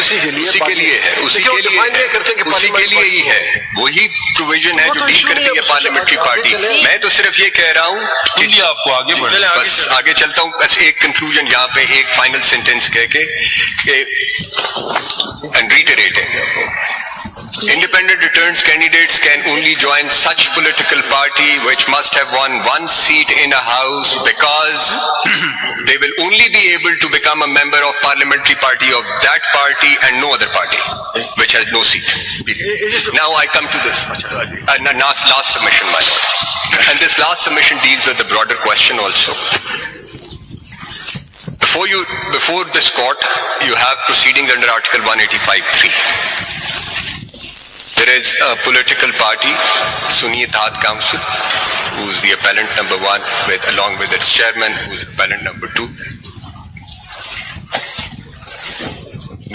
उसी के लिए है, उसी के लिए ही है, वही प्रोविजन है जो डील करती है पार्लियामेंटी पार्टी। मैं तो सिर्फ ये कह रहा हूँ कि आपको आगे बस आगे चलता हूँ। बस एक कंक्लूजन यहाँ पे, एक फाइनल सेंटेंस कह के and reiterating, independent returns candidates can only join such political party which must have won one seat in a house, because they will only be able to become a member of parliamentary party of that party and no other party which has no seat. Now I come to this last submission, my lord, and this last submission deals with the broader question also. Before this court, you have proceedings under Article 185(3). There is a political party, Sunni Ittehad Council, who is the appellant number 1, along with its chairman, who is appellant number 2.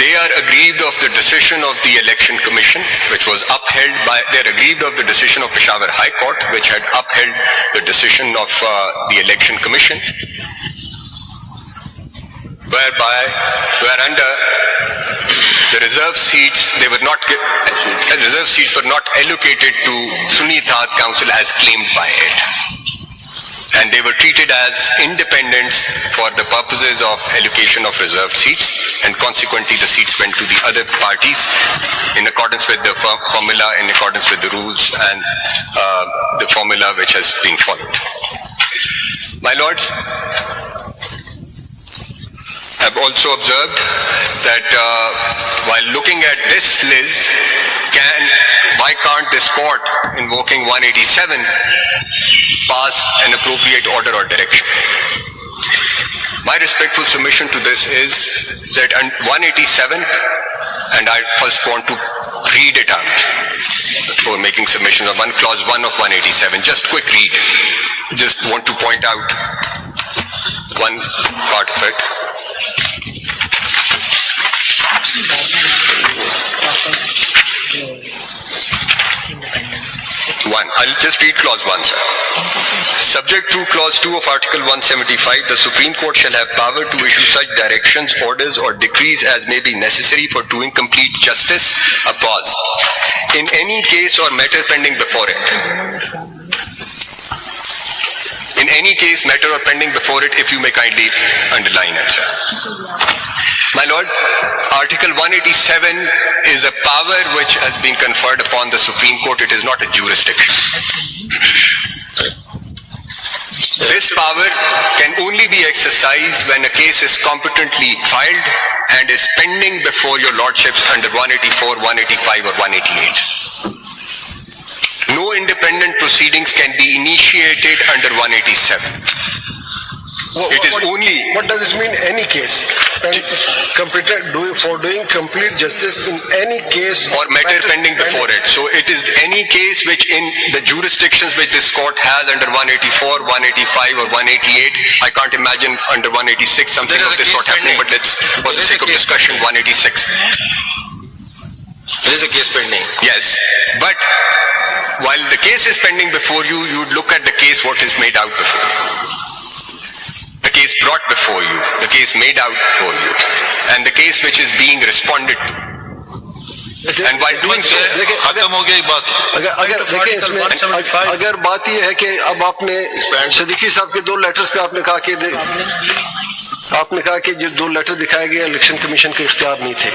They are aggrieved of the decision of the Election Commission, which was upheld by. They are aggrieved of the decision of Peshawar High Court, which had upheld the decision of the Election Commission, whereunder the reserve seats were not allocated to Sunni Ittehad Council as claimed by it, and they were treated as independents for the purposes of allocation of reserved seats, and consequently the seats went to the other parties in accordance with the formula, in accordance with the rules and the formula which has been followed. My lords, I've also observed that while looking at this list, why can't this court, invoking 187, pass an appropriate order or direction? My respectful submission to this is that 187, and I first want to read it out before making submission of clause 1 of 187. Just quick read. Just want to point out one part of it. I'll just read clause 1, sir. Subject to clause 2 of Article 175, the Supreme Court shall have power to issue such directions, orders or decrees as may be necessary for doing complete justice, a pause, in any case or matter pending before it. In any case, matter or pending before it, if you may kindly underline it, sir. My lord, Article 187 is a power which has been conferred upon the Supreme Court. It is not a jurisdiction. This power can only be exercised when a case is competently filed and is pending before your lordships under 184, 185 or 188. No independent proceedings can be initiated under 187. It is only. What does this mean? Any case, for doing complete justice in any case or matter pending before it. So it is any case which in the jurisdictions which this court has under 184, 185 or 188. I can't imagine under 186 something of this sort happening, but let's, for the sake of discussion, 186. There is a case pending. Yes, but while the case is pending before you, you would look at the case what is made out before you. The case brought before you, the case made out before you, and the case which is being responded to. And while doing so, खत्म हो गई बात। अगर देखिए इसमें अगर बात यह है कि अब आपने सिद्दीकी साहब के 2 लेटर्स पे आपने कहा कि जो 2 लेटर दिखाए गए इलेक्शन कमीशन के इख्तियार नहीं थे।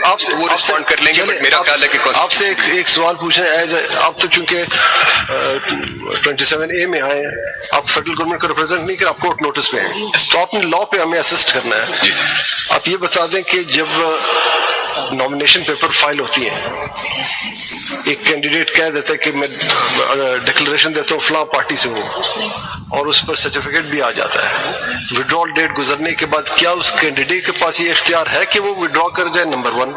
आपसे वो रिस्पॉन्ड कर लेंगे, बट मेरा ख्याल है कि आपसे एक सवाल पूछना है। आप तो चूंकि 27A में आए हैं, आप फेडरल गवर्नमेंट को रिप्रेजेंट नहीं कर, आप कोर्ट नोटिस पे हैं, तो आपने लॉ पे हमें असिस्ट करना है। आप ये बता दें कि जब नॉमिनेशन पेपर फाइल होती है, एक कैंडिडेट कह देता है कि मैं डिक्लेरेशन देता हूँ फलां पार्टी से हूँ, और उस पर सर्टिफिकेट भी आ जाता है। विड्रॉल डेट गुजरने के बाद क्या उस कैंडिडेट के पास ये इख्तियार है कि वो विड्रॉ कर जाए? नंबर 1,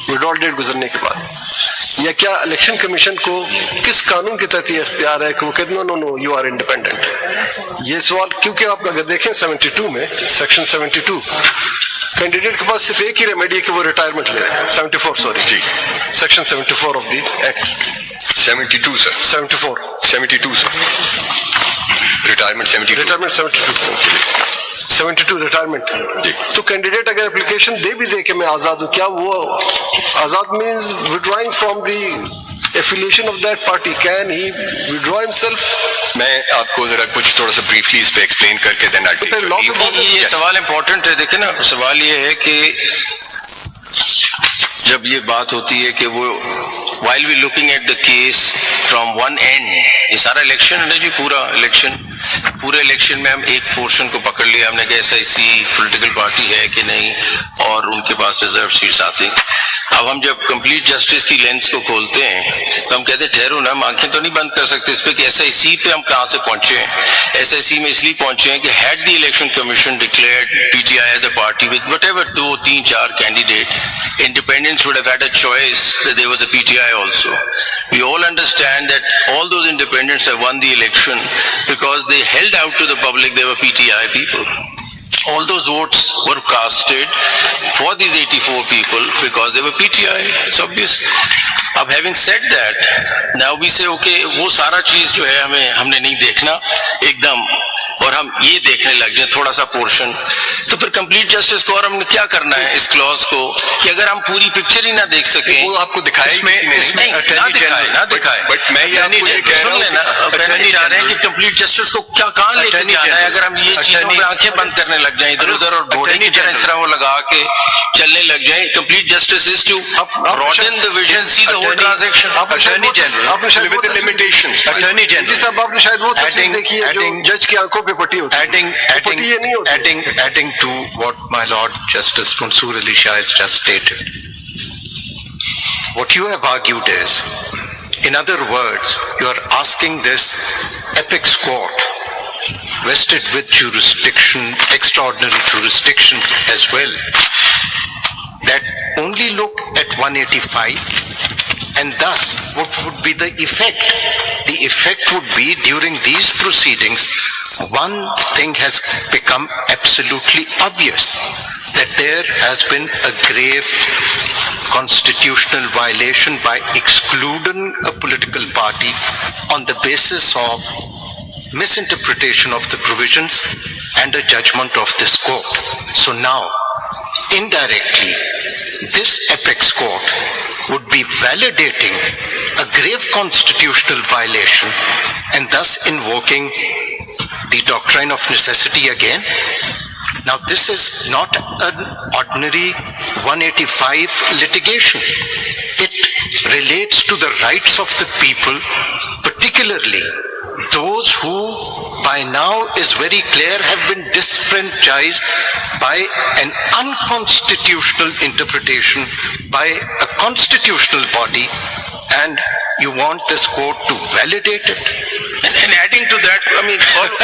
विड्रॉल डेट गुजरने के बाद, या क्या इलेक्शन कमीशन को किस कानून के तहत ये इख्तियार है कि वो कहते नो यू आर इंडिपेंडेंट? ये सवाल, क्योंकि आप अगर देखें 72 में, सेक्शन 72, कैंडिडेट के पास सिर्फ एक ही रेमेडी है कि वो रिटायरमेंट ले रहे हैं। 74 sorry ji, section 74 of the act. 72 sir, 72 sir, retirement 72। 72 retirement, तो कैंडिडेट अगर एप्लीकेशन दे भी दे कि मैं आजाद हूं, क्या वो आजाद means withdrawing from the affiliation of that party? Can he withdraw himself? मैं आपको जरा कुछ थोड़ा सा ब्रीफली इस पे एक्सप्लेन करके देना ये सवाल इम्पोर्टेंट है। देखे ना, सवाल ये है कि जब ये बात होती है कि वो while we looking at the case from one end, ये सारा इलेक्शन है ना जी, पूरा इलेक्शन, पूरे इलेक्शन में हम एक पोर्शन को पकड़ लिया, हमने कहा SIC पॉलिटिकल पार्टी है कि नहीं, और उनके पास रिजर्व सीट्स आती। अब हम जब कंप्लीट जस्टिस की लेंस को खोलते हैं तो हम कहते हैं ठहरो ना, हम आंखें तो नहीं बंद कर सकते इस पे कि SIC पे हम कहां से पहुंचे हैं। SIC में इसलिए पहुंचे हैं कि had the election commission declared PTI as a party with whatever 2, 3, 4 candidate, independents would have had a choice that there was a PTI also. We all understand that all those independents have won the election because they held out to the public they were PTI people. All those votes were casted for these 84 people because they were PTI. It's obvious. अब having said that, now we say okay, वो सारा चीज जो है हमने नहीं देखना एकदम, और हम ये देखने लग जाए थोड़ा सा पोर्शन, तो फिर कंप्लीट जस्टिस को और हमने क्या करना है इस क्लॉज को कि अगर हम पूरी पिक्चर ही ना देख सके, वो आपको दिखाया ना दिखाए। बट मैं ये आपको ये कह रहा हूं, कहना चाह रहे हैं कि कंप्लीट जस्टिस को क्या कहां लेके जाना है अगर हम ये चीजों पे आंखें बंद करने लग जाए इधर उधर, और घोड़े की तरह इस तरह वो लगा के चलने लग जाए। Complete justice is to broaden the vision, see the whole transaction. Attorney general with the limitations. Attorney general साहब, आपने शायद वो तस्वीर देखी है जो जज की आंखों पे पट्टी होती है। Adding to what my Lord Justice Mansoor Ali Shah has just stated, what you have argued is, in other words, you are asking this apex court, vested with jurisdiction, extraordinary jurisdictions as well, that only look at 185, and thus what would be the effect? The effect would be during these proceedings, one thing has become absolutely obvious, that there has been a grave constitutional violation by excluding a political party on the basis of misinterpretation of the provisions and a judgment of this court. So now, indirectly, this apex court would be validating a grave constitutional violation and thus invoking the doctrine of necessity again. Now, this is not an ordinary 185 litigation. It relates to the rights of the people, particularly those who by now is very clear have been disfranchised by an unconstitutional interpretation by a constitutional body, and you want this court to validate it. And adding to that, I mean,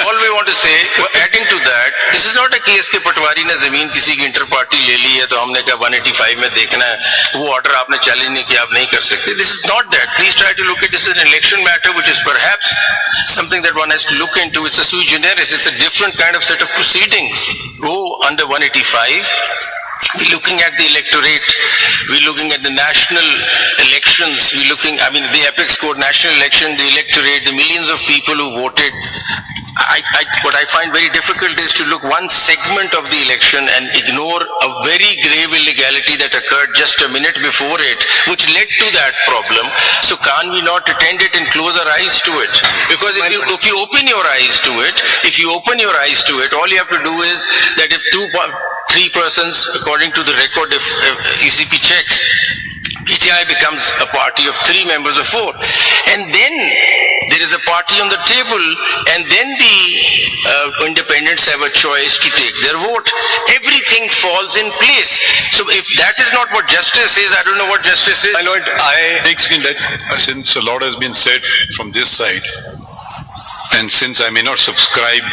all we want to say, adding to that, this is not a case कि पटवारी ने जमीन किसी की inter party ले ली है तो हमने कहा 185 में देखना है, वो ऑर्डर आपने चैलेंज नहीं किया, आप नहीं कर सकते. This is not that. Please try to look at this as an election matter, which is perhaps something that one has to look into. It's a sui generis. It's a different kind of set of proceedings. Go under 185. We're looking at the electorate. We're looking at the national elections. We're looking, I mean, the apex court, national election, the electorate, the millions of people who voted. What I find very difficult is to look one segment of the election and ignore a very grave illegality that occurred just a minute before it, which led to that problem. So can we not attend it and close our eyes to it? Because if you open your eyes to it, all you have to do is that if 3 persons, according to the record, if ECP checks, PTI becomes a party of 3 members of 4. And then there is a party on the table, and then the independents have a choice to take their vote. Everything falls in place. So if that is not what justice is, I don't know what justice is. My Lord, I think that since a lot has been said from this side, and since I may not subscribe